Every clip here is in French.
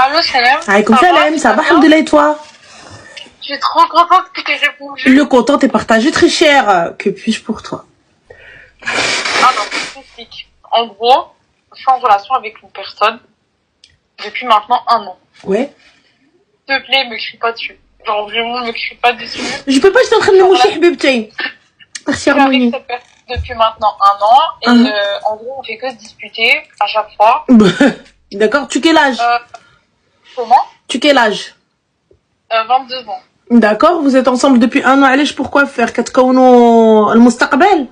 Allô, salam. Aïkoum salam, ça va, alhamdoulilah, et toi? Je suis trop contente que tu aies répondu. Le content est partagé, très cher. Que puis-je pour toi? Alors, je t'explique. En gros, je suis en relation avec une personne depuis maintenant 1 an. Ouais. S'il te plaît, me crie pas dessus. Genre, vraiment, me crie pas dessus. Je peux pas, j'étais en train de me moucher, habibti. Merci, Je suis avec Harmonie. cette personne depuis maintenant 1 an. Et en gros, on fait que se disputer à chaque fois. D'accord, tu quel âge? Comment? Tu quel âge? 22 ans. D'accord, vous êtes ensemble depuis 1 an. Allez, pourquoi faire? كتكونوا المستقبل.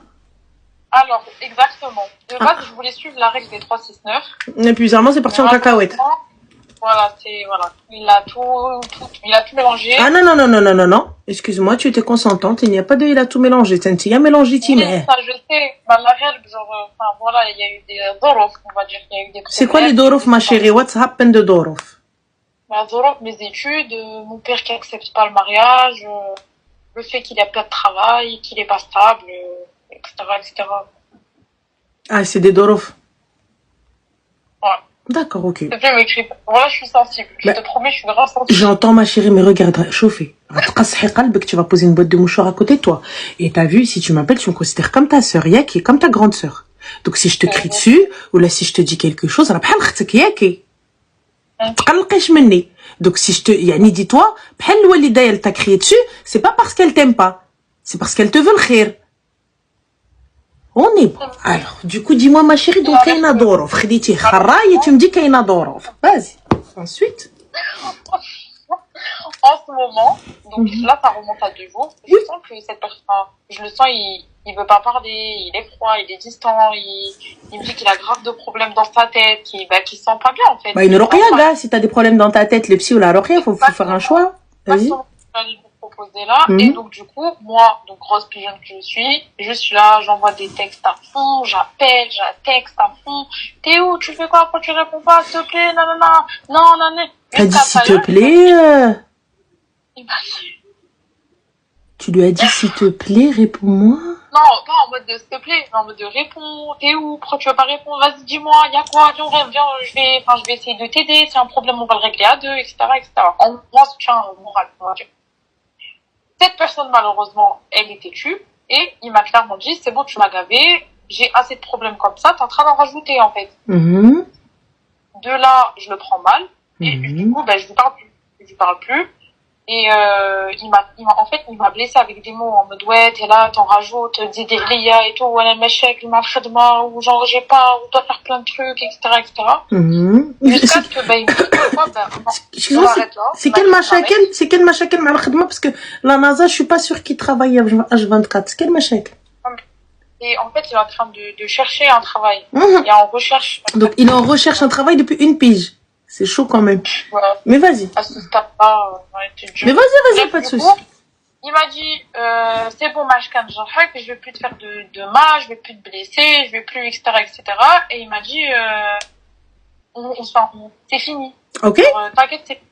Alors, exactement. De base, je voulais suivre la règle des 3-6-9. Et puis, bizarrement, c'est parti en cacahuète. Voilà, voilà. Il a tout mélangé. Ah non. Excuse-moi, tu étais consentante. Il n'y a pas de il a tout mélangé. Il y a mélangé, Oui, ça, je sais. Bah, la règle, genre, enfin, voilà, il y a eu des dorof, on va dire. Il y a eu des C'est quoi les dorof, ma chérie? What's happened de dorof? Bah, dorof, mes études, mon père qui accepte pas le mariage, le fait qu'il a pas de travail, qu'il est pas stable, etc., etc. Ah, c'est des dorof. Ouais. D'accord, ok. S'il te plaît, m'écris pas. Voilà, je suis sensible. Je te promets, je suis vraiment sensible. J'entends ma chérie, mais regarde, chauffer. Tu vas poser une boîte de mouchoirs à côté de toi. Et t'as vu, si tu m'appelles, tu me considères comme ta sœur, yaki, comme ta grande sœur. Donc si je te crie dessus, ou là si je te dis quelque chose, donc si je te, yani dis-toi, elle t'a crié dessus, c'est pas parce qu'elle t'aime pas, c'est parce qu'elle te veut le khir. On est bon. Alors, du coup, dis-moi ma chérie, donc Kaina Dorof, khiditi kharra, et tu me dis Kaina Dorof. Vas-y. Ensuite. En ce moment, donc là, ça remonte à 2 jours. Je sens que cette personne, je le sens, il veut pas parler, il est froid, il est distant, il me dit qu'il a grave de problèmes dans sa tête, qu'il se sent pas bien, en fait. Bah, une roquia, gars, si t'as des problèmes dans ta tête, les psy ou la roquia, faut faire un choix. Vas-y. Proposer là, et donc du coup, moi, donc grosse pigeonne que je suis là, j'envoie des textes à fond, j'appelle, texte à fond. T'es où? Tu fais quoi? Pourquoi tu réponds pas? S'il te plaît, non. T'as dit s'il te plaît, Il m'a dit. Tu lui as dit s'il te plaît, réponds-moi. Non, pas en mode de s'il te plaît, mais en mode de réponds. T'es où? Pourquoi tu veux pas répondre? Vas-y, dis-moi, y a quoi? Viens, je vais essayer de t'aider. C'est un problème, on va le régler à 2, etc., etc. En gros, soutien moral, on va dire. Cette personne, malheureusement, elle est têtue, et il m'a clairement dit, c'est bon, tu m'as gavé, j'ai assez de problèmes comme ça, t'es en train d'en rajouter, en fait. De là, je le prends mal, et du coup, ben, je lui parle plus, et il m'a blessé avec des mots en mode, ouais, t'es là, t'en rajoutes, dis des ria et tout, ouais, le mec, il m'a khadma, ou genre, j'ai pas, ou dois faire plein de trucs, etc., etc. Jusqu'à ce que, ben, il me dit, quoi, ben, excuse-moi, c'est quel machakal mal khadma, parce que la NASA, je suis pas sûre qu'il travaille à H24. C'est quel machak? Et en fait, il est en train de chercher un travail. Il est en recherche. Donc, il est en recherche un travail depuis 1 pige. C'est chaud quand même. Ouais. Mais vas-y. À ce stade-là, mais vas-y, pas de soucis. Il m'a dit, c'est bon, Mashkan, je vais plus te faire de mal, je vais plus te blesser, je vais plus, etc., etc. Et il m'a dit, c'est fini. Ok. T'inquiète, c'est fini.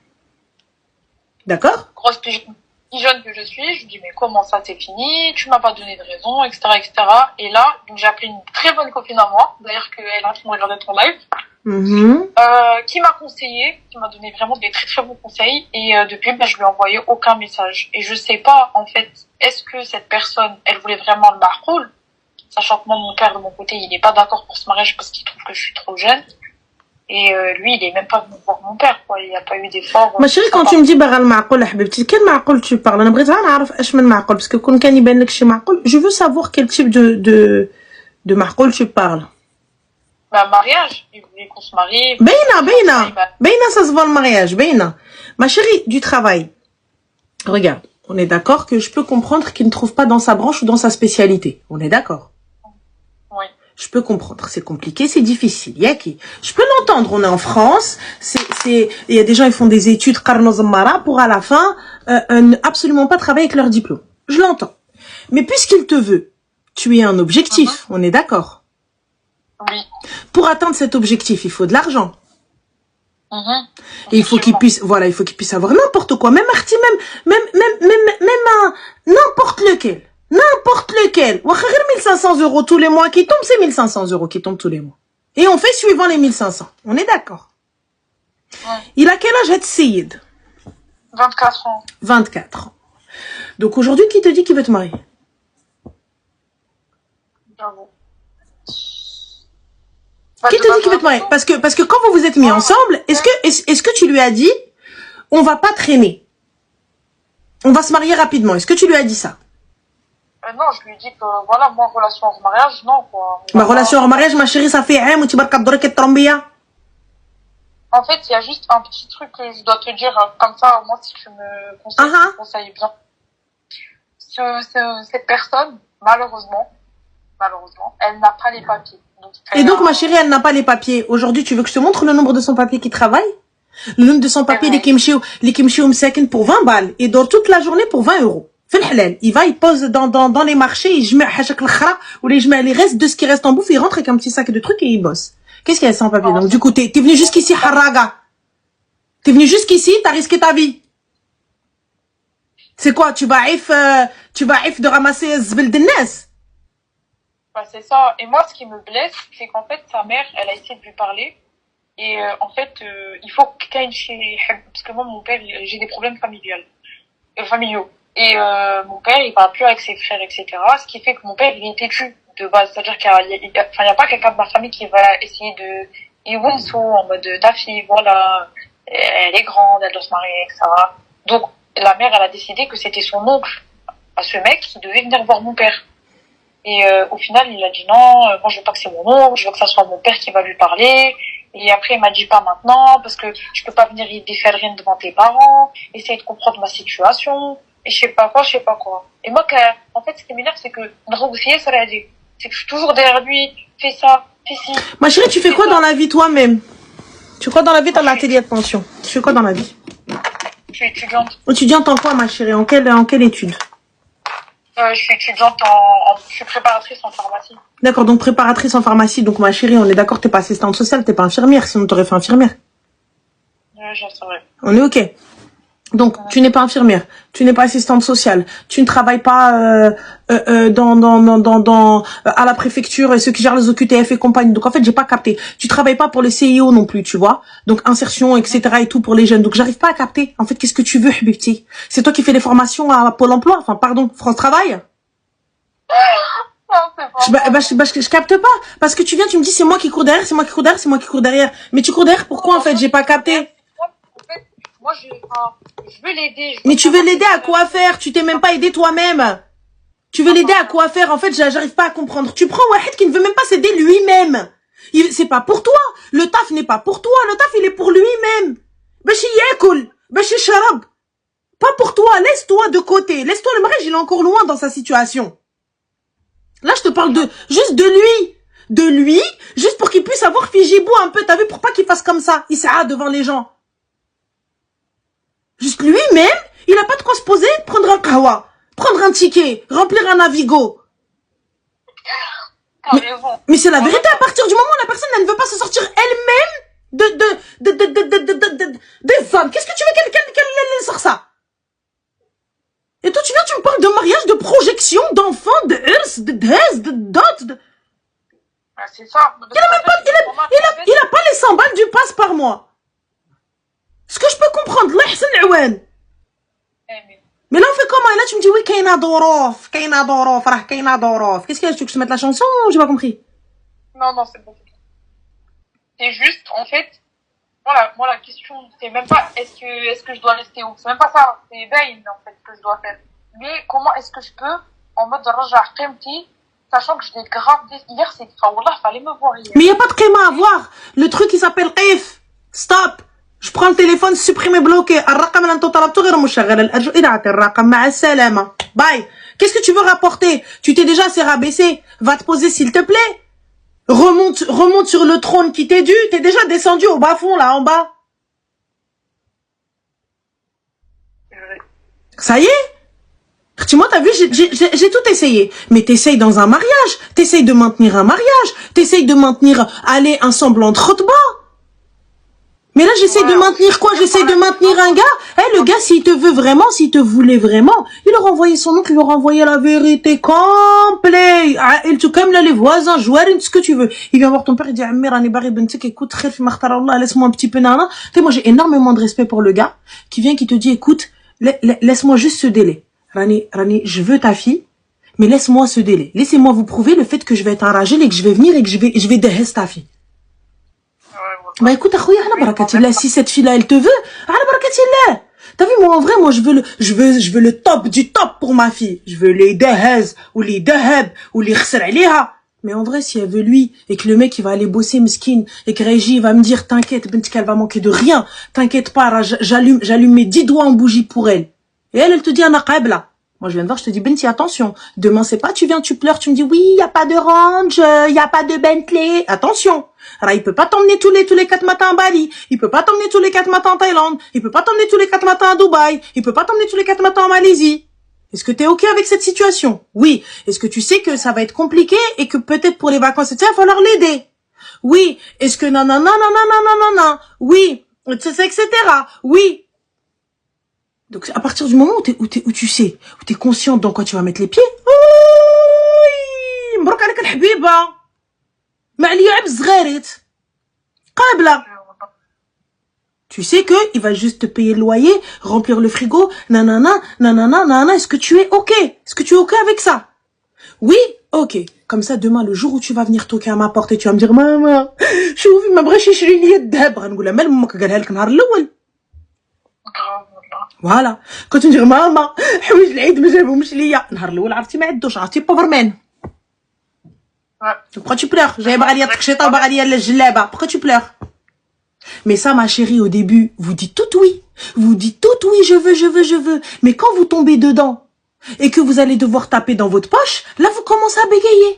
D'accord. Grosse pigeonne que je suis, je lui dis, mais comment ça, c'est fini? Tu m'as pas donné de raison, etc., etc. Et là, donc j'ai appelé une très bonne copine à moi, d'ailleurs qu'elle est en train de regarder ton live, qui m'a conseillé, qui m'a donné vraiment des très très bons conseils, et depuis, ben, je lui ai envoyé aucun message. Et je sais pas, en fait, est-ce que cette personne, elle voulait vraiment le marroul, sachant que moi, mon père, de mon côté, il est pas d'accord pour ce mariage parce qu'il trouve que je suis trop jeune. Et lui, il est même pas venu voir mon père, quoi. Il n'y a pas eu d'effort. Ma chérie, quand tu me dis baral ma'qoul, habibti, quel ma'qoul tu parles? أنا بغيت نعرف اش من ma'qoul, parce que quand كان يبان لك شي ma'qoul, je veux savoir quel type de ma'qoul tu parles. Bah, mariage, il voulait qu'on se marie. Beina, ça se voit le mariage, beina. Ma chérie, du travail. Regarde, on est d'accord que je peux comprendre qu'il ne trouve pas dans sa branche ou dans sa spécialité. On est d'accord? Oui. Je peux comprendre, c'est compliqué, c'est difficile. Yaki. Je peux l'entendre, on est en France, il y a des gens, ils font des études pour à la fin, absolument pas travailler avec leur diplôme. Je l'entends. Mais puisqu'il te veut, tu es un objectif, on est d'accord? Oui. Pour atteindre cet objectif, il faut de l'argent. Et il faut qu'il puisse, voilà, il faut qu'il puisse avoir n'importe quoi, même n'importe lequel. N'importe lequel. 1500 € tous les mois qui tombent, c'est 1500 € qui tombent tous les mois. Et on fait suivant les 1500. On est d'accord? Il a quel âge, Had Seyid? 24 ans. 24 ans. Donc aujourd'hui, qui te dit qu'il veut te marier? J'avoue. Qui te dit qu'il veut te marier? Parce que quand vous vous êtes mis ensemble, est-ce que tu lui as dit, on va pas traîner, on va se marier rapidement? Est-ce que tu lui as dit ça? Non, je lui dis que voilà, moi, relation en mariage, non, quoi. Ma relation en mariage, ma chérie, ça fait un ou tu vas te trombia. En fait, il y a juste un petit truc que je dois te dire, comme ça, moi, si tu me conseilles, tu me conseilles bien. Cette personne, malheureusement, elle n'a pas les papiers. Et donc, ma chérie, elle n'a pas les papiers. Aujourd'hui, tu veux que je te montre le nombre de son papier qui travaille? Le nombre de son papier, les kimchi msakin pour 20 balles. Et dort toute la journée pour 20 euros. Fait le halal. Il va, il pose dans les marchés, il met hachak l'khra, ou les restes de ce qui reste en bouffe, il rentre avec un petit sac de trucs et il bosse. Qu'est-ce qu'il y a sans papier? Donc, du coup, t'es venu jusqu'ici, haraga. T'es venu jusqu'ici, t'as risqué ta vie. C'est quoi? Tu vas de ramasser zbel de nes? Bah, c'est ça. Et moi, ce qui me blesse, c'est qu'en fait, sa mère, elle a essayé de lui parler. Et en fait, il faut quelqu'un chez... Parce que moi, mon père, j'ai des problèmes familiaux. Et mon père, il parle plus avec ses frères, etc. Ce qui fait que mon père, il est têtu de base. C'est-à-dire qu'il y a pas quelqu'un de ma famille qui va essayer de... en mode, ta fille, voilà, elle est grande, elle doit se marier, etc. Donc, la mère, elle a décidé que c'était son oncle, à ce mec, qui devait venir voir mon père. Et au final, il a dit non, moi je veux pas que c'est mon oncle, je veux que ça soit mon père qui va lui parler. Et après, il m'a dit pas maintenant, parce que je peux pas venir y défaire rien devant tes parents, essaye de comprendre ma situation, et je sais pas quoi. Et moi, en fait, ce qui m'énerve, c'est que c'est que je suis toujours derrière lui, fais ça, fais ci. Ma chérie, tu fais quoi dans la vie toi-même? Tu fais quoi dans la vie? T'as l'atelier de pension. Tu fais quoi dans la vie? Je suis étudiante. Étudiante en quoi, ma chérie? En quelle étude? Je suis étudiante je suis préparatrice en pharmacie. D'accord, donc préparatrice en pharmacie. Donc, ma chérie, on est d'accord, t'es pas assistante sociale, t'es pas infirmière, sinon t'aurais fait infirmière. C'est vrai. On est ok. Donc, tu n'es pas infirmière, tu n'es pas assistante sociale, tu ne travailles pas à la préfecture et ceux qui gèrent les OQTF et compagnie. Donc, en fait, j'ai pas capté. Tu travailles pas pour le CIO non plus, tu vois. Donc, insertion, etc. et tout pour les jeunes. Donc, j'arrive pas à capter. En fait, qu'est-ce que tu veux, Habibti? C'est toi qui fais les formations à Pôle emploi? Enfin, pardon, France Travail? Je capte pas. Parce que tu viens, tu me dis, c'est moi qui cours derrière, c'est moi qui cours derrière, c'est moi qui cours derrière. Mais tu cours derrière, pourquoi, en fait? J'ai pas capté. Moi, je veux l'aider. Mais tu veux l'aider à quoi faire? Tu t'es même pas aidé toi-même. Tu veux l'aider à quoi faire? En fait, j'arrive pas à comprendre. Tu prends Wahed qui ne veut même pas s'aider lui-même. C'est pas pour toi. Le taf n'est pas pour toi. Le taf, il est pour lui-même. Bashi yakul, bashi sharab. Pas pour toi. Laisse-toi de côté. Laisse-toi, le mariage, il est encore loin dans sa situation. Là, je te parle juste de lui. De lui, juste pour qu'il puisse avoir Fijibou un peu. T'as vu, pour pas qu'il fasse comme ça. Il s'arrête devant les gens. Juste lui-même, il a pas de quoi se poser, prendre un kawa, prendre un ticket, remplir un Navigo. Mais c'est la vérité, à partir du moment où la personne elle ne veut pas se sortir elle-même des femmes. Qu'est-ce que tu veux qu'elle sort ça? Et toi, tu me parles de mariage, de projection, d'enfants, de urs, de dhez, de dot. C'est ça. Il a pas les 100 balles du passe par mois. Ce que je peux comprendre, mais là on fait comment? Et là tu me dis oui, Kaina Dorof, Qu'est-ce qu'il y a? Tu veux que je te mette la chanson? J'ai pas compris. Non, c'est bon. C'est juste, en fait, moi la question, c'est même pas est-ce que je dois rester où? C'est même pas ça. C'est Bain, en fait, que je dois faire. Mais comment est-ce que je peux, en mode Raja Qimti, sachant que je l'ai grave hier, c'est Wallah, fallait me voir hier. Mais y a pas de Qima à voir. Le truc il s'appelle Qif. Stop. Je prends le téléphone, supprimer, bloqué. Bye. Qu'est-ce que tu veux rapporter? Tu t'es déjà assez rabaissé. Va te poser, s'il te plaît. Remonte sur le trône qui t'est dû. T'es déjà descendu au bas-fond, là, en bas. Ça y est? Moi, t'as vu, j'ai tout essayé. Mais t'essayes dans un mariage. T'essayes de maintenir un mariage. T'essayes de maintenir, un semblant de khotba. Mais là, j'essaie de maintenir quoi? J'essaie de maintenir un gars. Eh, le gars, s'il te veut vraiment, s'il te voulait vraiment, il leur envoyait son oncle, il leur envoyait la vérité complète. Il te comme là, les voisins, joueurs, ce que tu veux. Il vient voir ton père, il dit, Amir, Rani Bari Bentik, écoute, khir fi makhtarallah, laisse-moi un petit peu, nana. Tu sais, moi, j'ai énormément de respect pour le gars qui vient, qui te dit, écoute, laisse-moi juste ce délai. Rani, je veux ta fille, mais laisse-moi ce délai. Laissez-moi vous prouver le fait que je vais être enragé et que je vais venir et que je vais déhez ta fille. Bah écoute, akhoya, ala barakatillah, si cette fille-là, elle te veut, ala barakatillah. T'as vu, moi, en vrai, moi, je veux le top du top pour ma fille. Je veux les dehez, ou les deheb, ou les khsar aliha. Mais en vrai, si elle veut lui, et que le mec, il va aller bosser mesquine, et que Régie va me dire, t'inquiète, bentik, elle va manquer de rien. T'inquiète pas, j'allume mes 10 doigts en bougie pour elle. Et elle te dit, ana qabla. Moi, je viens de voir, je te dis, Benti, attention. Demain, c'est pas, tu viens, tu pleures, tu me dis, oui, y a pas de range, y a pas de Bentley. Attention. Alors, il peut pas t'emmener tous les 4 matins à Bali. Il peut pas t'emmener tous les 4 matins en Thaïlande. Il peut pas t'emmener tous les 4 matins à Dubaï. Il peut pas t'emmener tous les 4 matins en Malaisie. Est-ce que t'es OK avec cette situation? Oui. Est-ce que tu sais que ça va être compliqué et que peut-être pour les vacances, il va falloir l'aider? Oui. Est-ce que nanana, oui. Etc. Oui. Donc, à partir du moment où tu sais, où t'es consciente dans quoi tu vas mettre les pieds, مبروك عليك الحبيبة. ما عليا عبز صغيرت. قابلة. Tu sais que il va juste te payer le loyer, remplir le frigo, nanana. Est-ce que tu es OK? Est-ce que tu es OK avec ça? Oui, OK. Comme ça, demain, le jour où tu vas venir toquer à ma porte et tu vas me dire, maman, شوفي ما بغاش يشري لي الذهب. غنقول لها مال امك قالها لك النهار الأول. Voilà. Quand tu me dis, maman, حوايج العيد ما جابهمش ليا. النهار الأول عرفتي ما عندوش، عرفتي pauvre man. Pourquoi tu pleures? J'avais باغا ليا التقشيطة وباغا ليا الجلابة. Pourquoi tu pleures? Mais ça, ma chérie, au début, vous dites tout oui. Vous dites tout oui, je veux. Mais quand vous tombez dedans et que vous allez devoir taper dans votre poche, là, vous commencez à bégayer.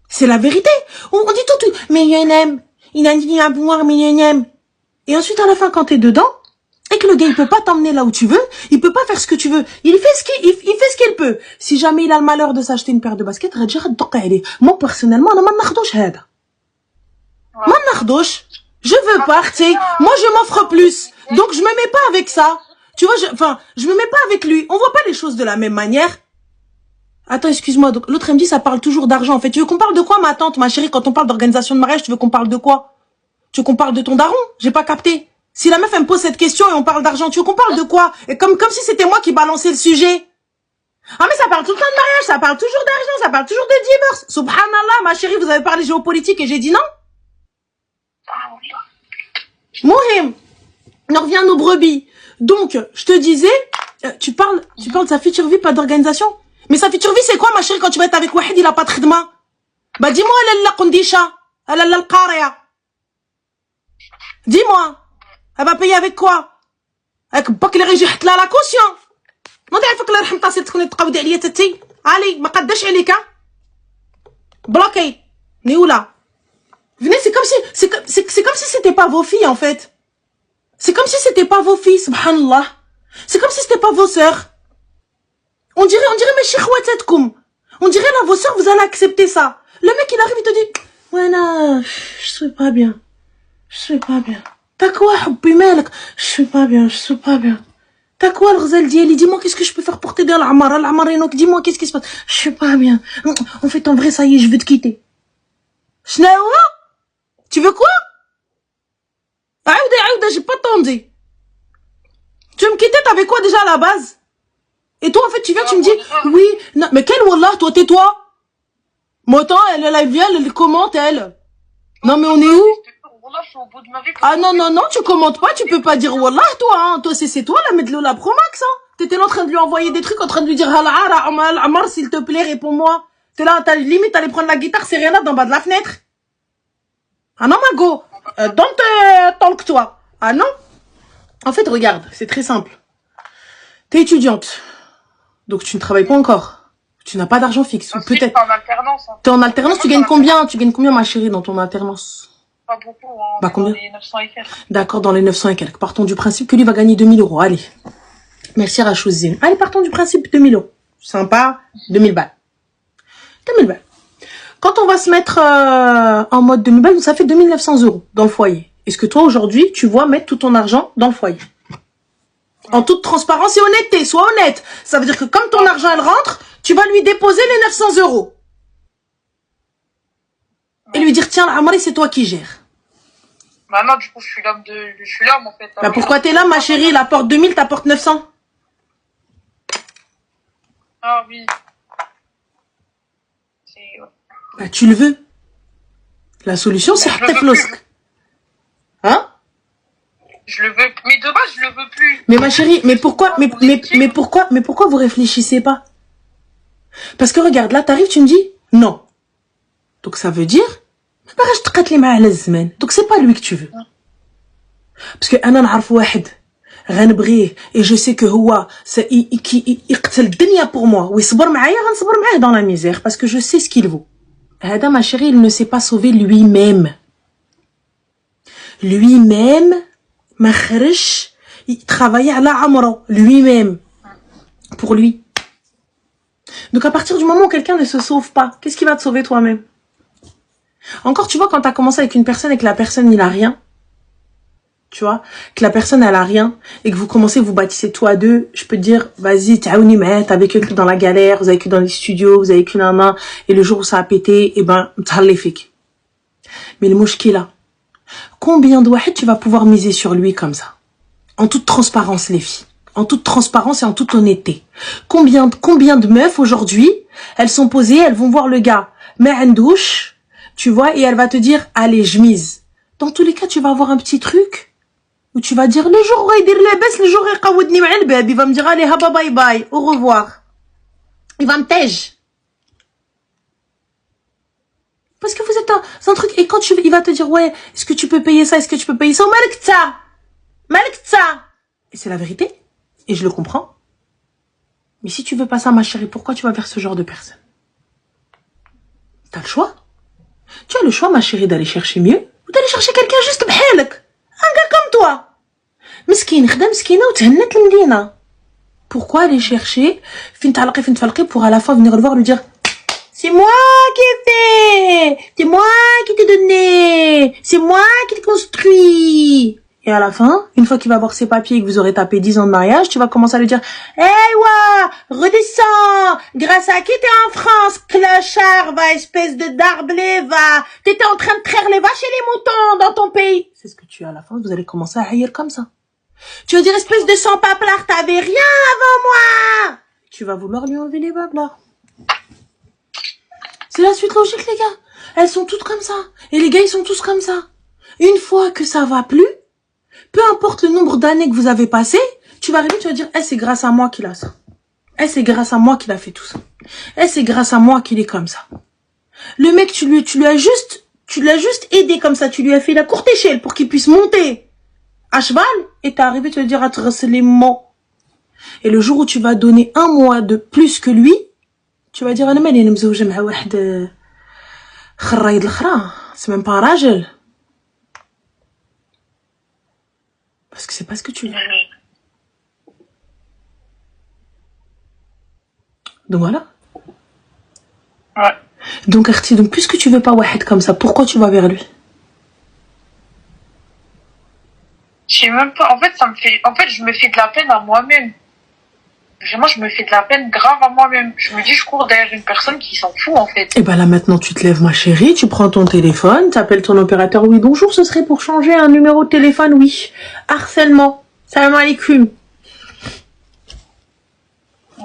C'est la vérité. On dit tout oui. Mais il aime. Il a dit à boire, mais il aime. Et ensuite, à la fin, quand t'es dedans, et que le gars, il peut pas t'emmener là où tu veux, il peut pas faire ce que tu veux. Il fait ce qu'il peut. Si jamais il a le malheur de s'acheter une paire de baskets, moi, personnellement, je veux pas, tu sais. Moi, je m'offre plus. Donc, je me mets pas avec ça. Tu vois, je me mets pas avec lui. On voit pas les choses de la même manière. Attends, excuse-moi. Donc, l'autre, elle me dit, ça parle toujours d'argent. En fait, tu veux qu'on parle de quoi, ma tante, ma chérie, quand on parle d'organisation de mariage, tu veux qu'on parle de quoi? Tu veux qu'on parle de ton daron? J'ai pas capté. Si la meuf, elle me pose cette question et on parle d'argent, tu veux qu'on parle de quoi? Et comme si c'était moi qui balançais le sujet. Ah, mais ça parle tout le temps de mariage, ça parle toujours d'argent, ça parle toujours de divorce. Subhanallah, ma chérie, vous avez parlé géopolitique et j'ai dit non? Mohim. On revient à nos brebis. Donc, je te disais, tu parles de sa future vie, pas d'organisation. Mais sa future vie, c'est quoi, ma chérie, quand tu vas être avec Wahid, il a pas de khidma? Bah, dis-moi, elle a la kondisha. Elle a la qaria. Dis-moi. Elle va payer avec quoi? Avec باك اللي غيجي يحط لها لا كوسيون. نوض يعرفك الله يرحم طاسي تكوني تقاودي عليا تتي. علي ما قداش عليك. بلوكي. نيولا. Venez, c'est comme si c'était pas vos filles en fait. C'est comme si c'était pas vos filles, subhanallah. C'est comme si c'était pas vos sœurs. On dirait mes chikhwatetkoum. On dirait là vos sœurs, vous allez accepter ça. Le mec il arrive, il te dit ouais non, je suis pas bien. T'as quoi, Hubbi Malik? Je suis pas bien. T'as quoi, le ghzal diali? Dis-moi, qu'est-ce que je peux faire pour t'aider à l'Amarinoc? Dis-moi, qu'est-ce qui se passe? Je suis pas bien. En fait, en vrai, ça y est, je veux te quitter. Shnaoua? Tu veux quoi? Aouda, j'ai pas entendu. Tu veux me quitter, t'avais quoi déjà à la base? Et toi, en fait, tu viens, tu me dis, oui, non, mais quel wallah, toi, tais-toi. Moi, attends, elle vient, elle commente, elle. Non, mais on est où? Ah non, tu commentes pas, tu peux pas dire wallah toi, hein. Toi c'est toi la mettre la promax, hein. T'étais là en train de lui envoyer des trucs, en train de lui dire Amar s'il te plaît, réponds-moi. T'es là, t'as limite aller prendre la guitare Serena d'en bas de la fenêtre. Ah non Mago, don't talk toi. Ah non. En fait regarde, c'est très simple. T'es étudiante, donc tu ne travailles pas encore. Tu n'as pas d'argent fixe. Ou peut-être. T'es en alternance. Hein. T'es en alternance, tu gagnes combien? Tu gagnes combien ma chérie dans ton alternance? Pas beaucoup, hein. Bah combien? Dans les 900 et quelques. D'accord, dans les 900 et quelques. Partons du principe que lui va gagner 2000 €. Allez. Merci Rachouzine. Allez, partons du principe 2000 €. Sympa. 2000 balles. 2000 balles. Quand on va se mettre en mode 2000 balles, ça fait 2900 € dans le foyer. est-ce que toi, aujourd'hui, tu vois mettre tout ton argent dans le foyer? En toute transparence et honnêteté, sois honnête. Ça veut dire que comme ton argent, elle rentre, tu vas lui déposer les 900 euros. Et lui dire, tiens, Amari, c'est toi qui gères. Bah non, du coup, je suis l'homme, en fait. Bah pourquoi t'es là, ma chérie? Il apporte 2000, t'apportes 900. Ah oui. Bah tu le veux. La solution, c'est Hatteflosk. Hein? Je le veux, mais de base, je le veux plus. Mais ma chérie, mais pourquoi vous réfléchissez pas? Parce que regarde, là, t'arrives, tu me dis, non. Donc ça veut dire, donc c'est pas lui que tu veux. Parce que انا نعرف واحد غنبغيه et je sais que هو يقتل الدنيا pour moi ويصبر معايا غنصبر معاه dans la misère parce que je sais ce qu'il vaut. هذا ma chérie, il ne s'est pas sauvé lui-même. Lui-même ما خرجش travailler على عمره lui-même pour lui. Donc à partir du moment où quelqu'un ne se sauve pas, qu'est-ce qui va te sauver toi-même? Encore, tu vois, quand t'as commencé avec une personne et que la personne, il a rien, tu vois, que la personne, elle a rien, et que vous commencez, vous bâtissez tout à deux, je peux te dire, vas-y, t'as vécu dans la galère, vous avez vécu dans les studios, vous avez vécu nan, et le jour où ça a pété, eh ben, t'as les fake. Mais le mouche qui est là, combien de wahed tu vas pouvoir miser sur lui comme ça? En toute transparence, les filles. En toute transparence et en toute honnêteté. Combien de meufs, aujourd'hui, elles sont posées, elles vont voir le gars, mais un douche, tu vois, et elle va te dire, allez, je mise. Dans tous les cas, tu vas avoir un petit truc où tu vas dire, le jour où il dit le baisse, le jour où il va me dire, allez, haba, bye bye, au revoir. Il va me tège. Parce que vous êtes un truc, et quand il va te dire, ouais, est-ce que tu peux payer ça, est-ce que tu peux payer ça, Malekta. Et c'est la vérité. Et je le comprends. Mais si tu veux pas ça, ma chérie, pourquoi tu vas vers ce genre de personne? T'as le choix. Tu as le choix, ma chérie, d'aller chercher mieux ou d'aller chercher quelqu'un juste b'halek. Un gars comme toi. Meskin, khda meskina ou thennet l'mdina. Pourquoi aller chercher fin ta'alqi, fin t'falqi pour à la fin venir le voir lui dire c'est moi qui ai fait, c'est moi qui t'ai donné, c'est moi qui t'ai construit. Et à la fin, une fois qu'il va avoir ses papiers et que vous aurez tapé 10 ans de mariage, tu vas commencer à lui dire hey wa, redescends, grâce à qui t'es en France, clochard, va, espèce de darblé, va, t'étais en train de traire les vaches et les moutons dans ton pays. C'est ce que tu as à la fin, vous allez commencer à haïr comme ça. Tu vas dire espèce de sans-paplard, t'avais rien avant moi. Tu vas vouloir lui enlever les bablards. C'est la suite logique, les gars. Elles sont toutes comme ça. Et les gars, ils sont tous comme ça. Une fois que ça va plus, peu importe le nombre d'années que vous avez passé, tu vas arriver, tu vas dire, c'est grâce à moi qu'il a ça. C'est grâce à moi qu'il a fait tout ça. C'est grâce à moi qu'il est comme ça. Le mec, tu l'as juste aidé comme ça, tu lui as fait la courte échelle pour qu'il puisse monter à cheval, et t'es arrivé, tu vas dire, les mots. Et le jour où tu vas donner un mois de plus que lui, tu vas dire, c'est même pas un rajel. Parce que c'est pas ce que tu veux. Donc voilà. Ouais. Donc Arti, puisque tu veux pas Wahed comme ça, pourquoi tu vas vers lui? Je sais même pas. En fait, je me fais de la peine à moi-même. Vraiment, je me fais de la peine grave à moi-même. Je me dis, je cours derrière une personne qui s'en fout, en fait. Et ben là, maintenant, tu te lèves, ma chérie, tu prends ton téléphone, t'appelles ton opérateur. Oui, bonjour, ce serait pour changer un numéro de téléphone, oui. Harcèlement. Salam alaikum.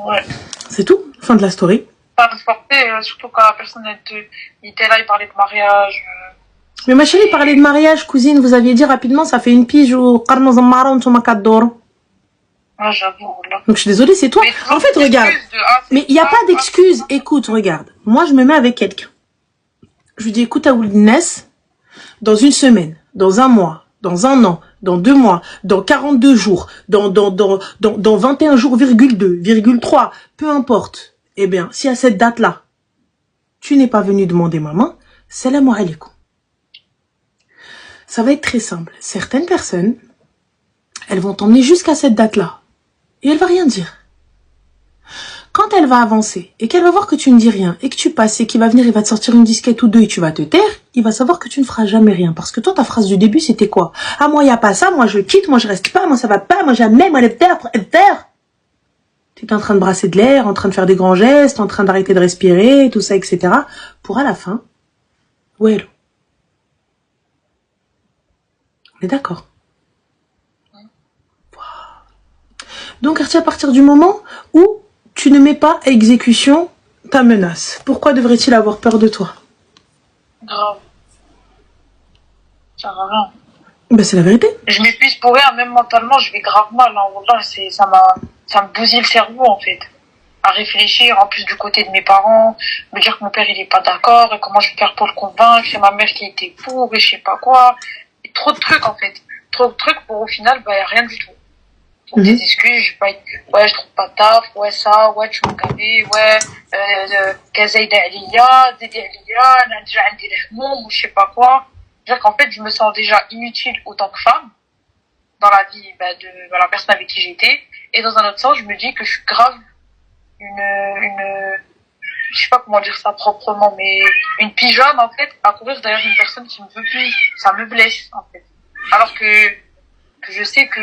Ouais. C'est tout. Fin de la story. Pas transporter, surtout quand la personne était là, il parlait de mariage. Mais ma chérie, parler de mariage, cousine, vous aviez dit rapidement, ça fait une pige ou qarno zammara ou ntoma kador. Ah, j'avoue, là. Donc je suis désolée, c'est toi. En fait, regarde. Mais il n'y a pas d'excuse. Écoute, regarde. Moi, je me mets avec quelqu'un. Je lui dis, écoute, Aouldines, dans une semaine, dans un mois, dans un an, dans 2 mois, dans 42 jours, dans 21 jours, virgule 3, peu importe. Eh bien, si à cette date-là, tu n'es pas venu demander ma main, salam alaikum. Ça va être très simple. Certaines personnes, elles vont t'emmener jusqu'à cette date-là. Et elle va rien dire. Quand elle va avancer et qu'elle va voir que tu ne dis rien et que tu passes et qu'il va venir, il va te sortir une disquette ou deux et tu vas te taire, il va savoir que tu ne feras jamais rien. Parce que toi, ta phrase du début, c'était quoi? Ah, moi, il n'y a pas ça, moi, je quitte, moi, je reste pas, moi, ça va pas, moi, jamais, moi, les terres. Tu es en train de brasser de l'air, en train de faire des grands gestes, en train d'arrêter de respirer, tout ça, etc. Pour à la fin, ouais. On est d'accord. Donc, à partir du moment où tu ne mets pas à exécution ta menace, pourquoi devrait-il avoir peur de toi? Grave. Ça va rien. Ben, c'est la vérité. Je m'épuise pour rien, même mentalement, je vais grave mal. Hein. Wallah, ça me bousille le cerveau, en fait. À réfléchir, en plus du côté de mes parents, me dire que mon père, il est pas d'accord, et comment je vais faire pour le convaincre, et ma mère qui était pour, et je sais pas quoi. Et trop de trucs, en fait. Trop de trucs pour, au final, bah, y a rien du tout. Donc, des excuses, ouais, je trouve pas de taf, ouais, ça, ouais, tu m'as gavé, ouais, كزايدة عليا, زيدي عليا, نرجع عندي الهموم, ou je sais pas quoi. C'est-à-dire qu'en fait, je me sens déjà inutile autant que femme, dans la vie, de la personne avec qui j'étais. Et dans un autre sens, je me dis que je suis grave je sais pas comment dire ça proprement, mais une pigeonne, en fait, à courir derrière une personne qui me veut plus. Ça me blesse, en fait. Alors que je sais que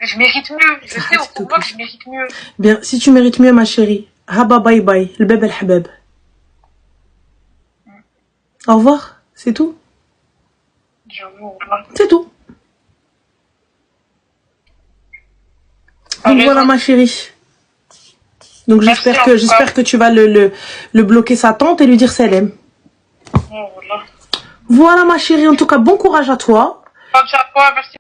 je mérite mieux. Je sais au fond de moi que je mérite mieux. Bien, si tu mérites mieux, ma chérie, haba bye bye, le bébé el habab. Au revoir, c'est tout. C'est tout. Donc voilà, ma chérie. Donc j'espère que tu vas le bloquer sa tante et lui dire salam. Voilà. Voilà, ma chérie, en tout cas, bon courage à toi. Bonne à toi, merci.